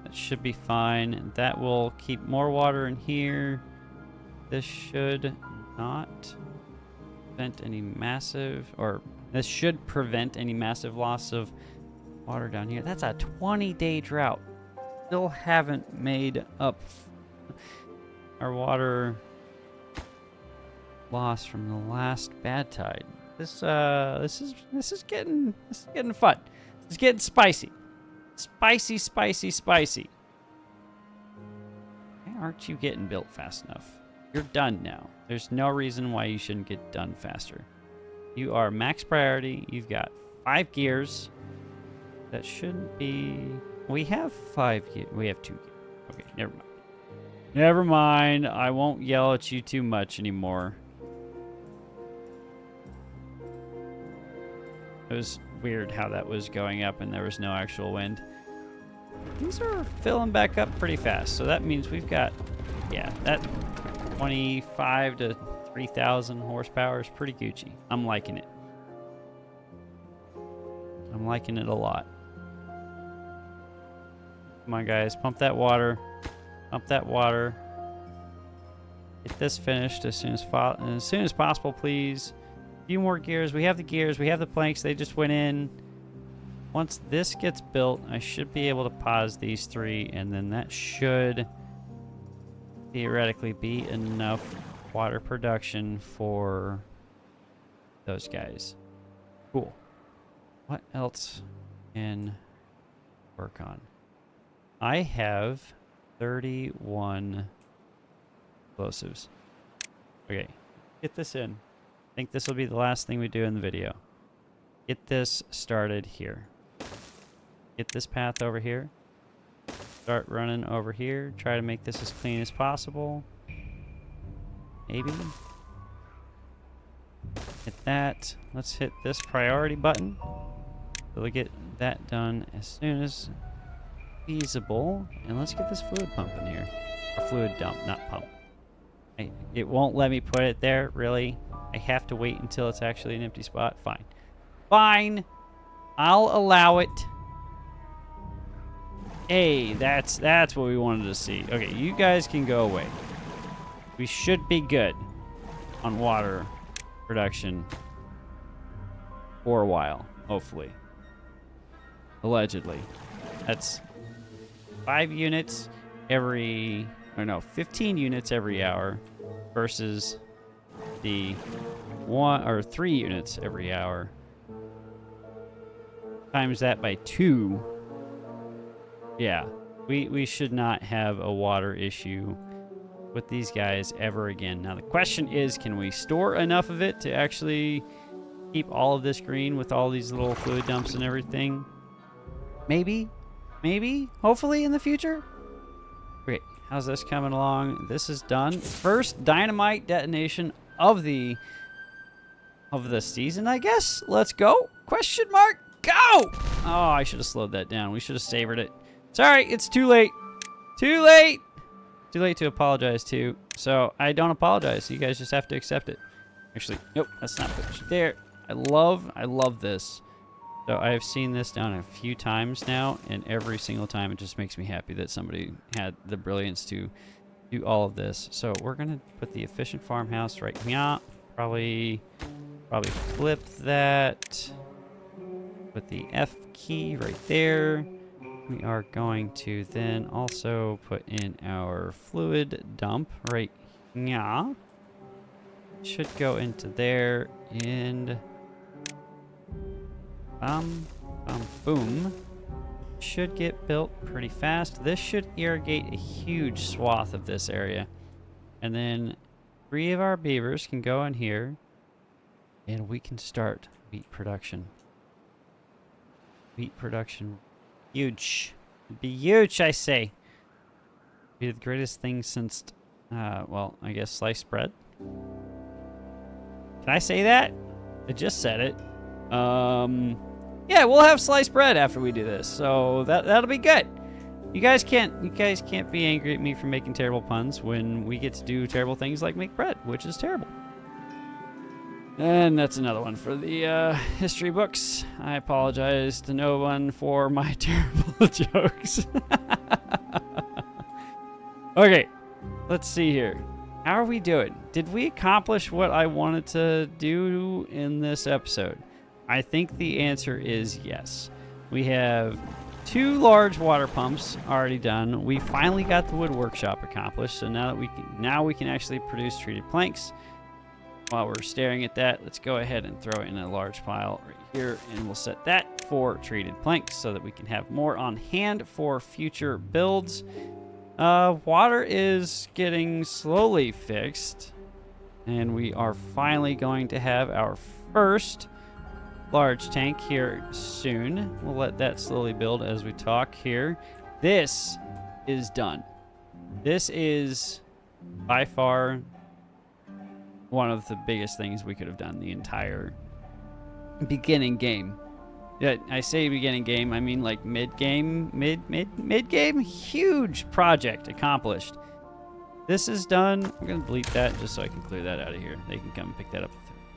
that should be fine. That will keep more water in here. This should not prevent any massive, or this should prevent any massive loss of water down here. That's a 20-day drought. Still haven't made up our water loss from the last bad tide. This is getting fun. It's getting spicy. Spicy. Why aren't you getting built fast enough? You're done now. There's no reason why you shouldn't get done faster. You are max priority. You've got 5 gears. That shouldn't be, we have 5 gears. We have 2 gears. Okay, never mind. I won't yell at you too much anymore. It was weird how that was going up and there was no actual wind. These are filling back up pretty fast, so that means we've got, yeah, that 25 to 3,000 horsepower is pretty Gucci. I'm liking it. I'm liking it a lot. Come on, guys, pump that water. Pump that water. Get this finished as soon as possible, please. A few more gears. We have the gears. We have the planks. They just went in. Once this gets built, I should be able to pause these 3, and then that should theoretically be enough water production for those guys. Cool. What else can work on? I have 31 explosives. Okay, get this in. I think this will be the last thing we do in the video. Get this started here. Get this path over here. Start running over here. Try to make this as clean as possible. Maybe. Hit that. Let's hit this priority button. So we get that done as soon as feasible. And let's get this fluid pump in here. Or fluid dump, not pump. It won't let me put it there, really. I have to wait until it's actually an empty spot. Fine. Fine. I'll allow it. Hey, that's what we wanted to see. Okay, you guys can go away. We should be good on water production for a while, hopefully. Allegedly. That's 5 units every, or no, 15 units every hour versus the 1 or 3 units every hour. Times that by 2. Yeah, we should not have a water issue with these guys ever again. Now the question is, can we store enough of it to actually keep all of this green with all these little fluid dumps and everything? Maybe, hopefully in the future. Great, how's this coming along? This is done. First dynamite detonation of the season, I guess. Let's go. Question mark. Go! Oh, I should have slowed that down. We should have savored it. Sorry, it's too late. Too late. Too late to apologize to. So I don't apologize. You guys just have to accept it. Actually, nope, that's not finished. There. I love this. So I have seen this done a few times now, and every single time it just makes me happy that somebody had the brilliance to do all of this. So we're gonna put the efficient farmhouse right here. Probably flip that. Put the F key right there. We are going to then also put in our fluid dump right here. Should go into there and boom. Should get built pretty fast. This should irrigate a huge swath of this area. And then 3 of our beavers can go in here and we can start wheat production. Wheat production. Huge. It'd be huge, I say. Be the greatest thing since, well, I guess sliced bread. Can I say that? I just said it. Yeah, we'll have sliced bread after we do this, so that'll be good. You guys can't be angry at me for making terrible puns when we get to do terrible things like make bread, which is terrible. And that's another one for the history books. I apologize to no one for my terrible jokes. Okay, let's see here. How are we doing? Did we accomplish what I wanted to do in this episode? I think the answer is yes. We have 2 large water pumps already done. We finally got the wood workshop accomplished, so now that we can actually produce treated planks. While we're staring at that, let's go ahead and throw it in a large pile right here, and we'll set that for treated planks so that we can have more on hand for future builds. Water is getting slowly fixed, and we are finally going to have our first large tank here soon. We'll let that slowly build as we talk here. This is done. This is by far one of the biggest things we could have done the entire beginning game. Yeah, I say beginning game, I mean like mid-game, mid-game, huge project accomplished. This is done. I'm gonna delete that just so I can clear that out of here. They can come and pick that up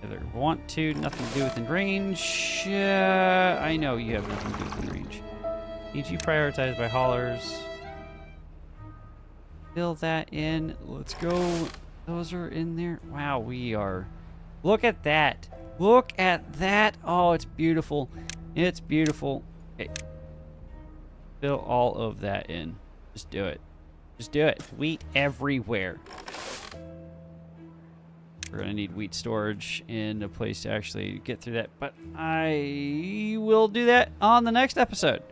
if they want to. Nothing to do within range. I know you have nothing to do within range. Need you prioritized by haulers. Fill that in. Let's go. Those are in there. Wow, we are. Look at that. Look at that. Oh, it's beautiful. It's beautiful. Okay. Fill all of that in. Just do it. Just do it. Wheat everywhere. We're going to need wheat storage and a place to actually get through that. But I will do that on the next episode.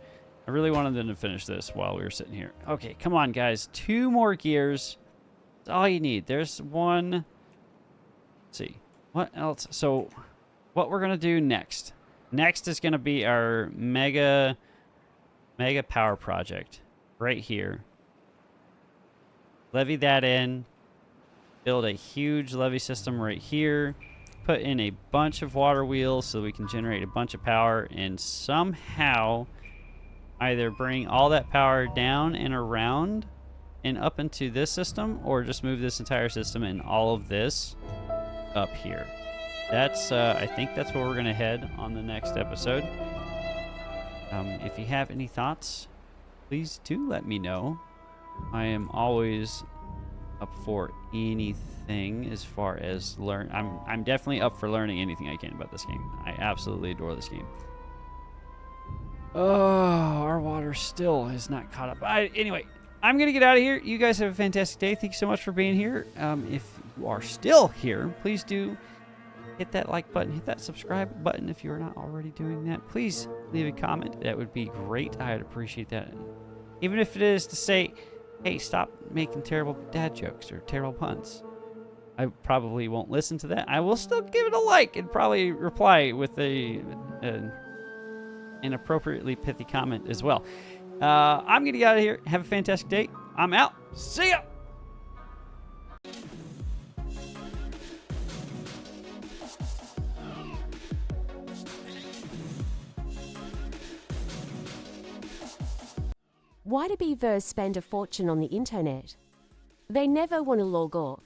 I really wanted them to finish this while we were sitting here. Okay, come on, guys. 2 more gears. That's all you need. There's one. Let's see. What else? So, what we're going to do next. Next is going to be our mega power project. Right here. Levy that in. Build a huge levee system right here. Put in a bunch of water wheels so we can generate a bunch of power. And somehow either bring all that power down and around and up into this system, or just move this entire system and all of this up here. That's I think that's where we're gonna head on the next episode. If you have any thoughts, please do let me know. I am always up for anything as far as I'm definitely up for learning anything I can about this game. I absolutely adore this game. Oh, our water still is not caught up. Anyway, I'm going to get out of here. You guys have a fantastic day. Thank you so much for being here. If you are still here, please do hit that like button. Hit that subscribe button if you're not already doing that. Please leave a comment. That would be great. I'd appreciate that. Even if it is to say, hey, stop making terrible dad jokes or terrible puns. I probably won't listen to that. I will still give it a like and probably reply with an appropriately pithy comment as well. I'm going to get out of here. Have a fantastic day. I'm out. See ya! Why do beavers spend a fortune on the internet? They never want to log off.